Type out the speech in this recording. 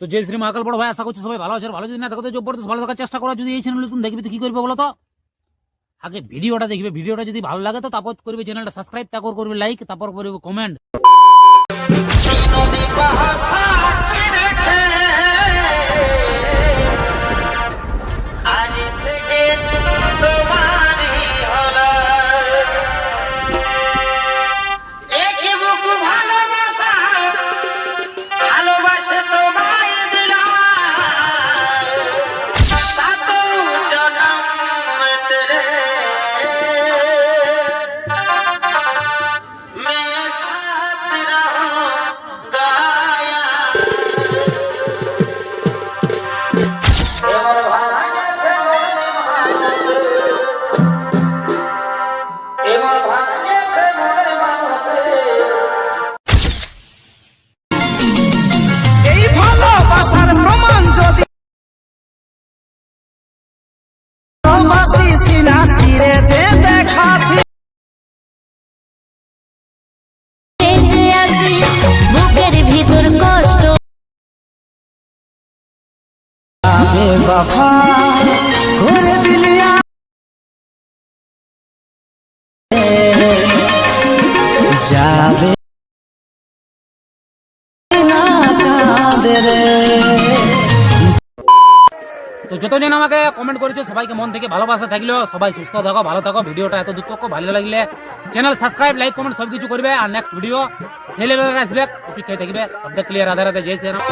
তো জয় শ্রী মহাকাল বড় ভাই, আশা করছি সবাই ভালো আছে। ভালো যদি না থাকো তো জবরদস্ত ভালো থাকার চেষ্টা করো। যদি এই চ্যানেল তুমি দেখবে তো কি করবে বলো তো? আগে ভিডিওটা দেখবে, ভিডিওটা যদি ভালো লাগে তো তারপর করবে চ্যানেলটা সাবস্ক্রাইব, তারপর করবে লাইক, তারপর করবে কমেন্ট। বুকের ভিতর কষ্ট বাবা করে দিলি যাবে না কাঁদে রে। তো যতজন আমাকে কমেন্ট করেছে সবাইকে মন থেকে ভালোবাসা থাকলো। সবাই সুস্থ থাকো, ভালো থাকো। ভিডিওটা এত দূর থাকো, ভালো লাগলে চ্যানেল সাবস্ক্রাইব, লাইক, কমেন্ট সবকিছু করবে। আর নেক্সট ভিডিও ছেলেবেলা আসবে, অপেক্ষায় থাকবে। সব ক্লিয়ার, রাধে রাধে, জয় শ্রীরাম।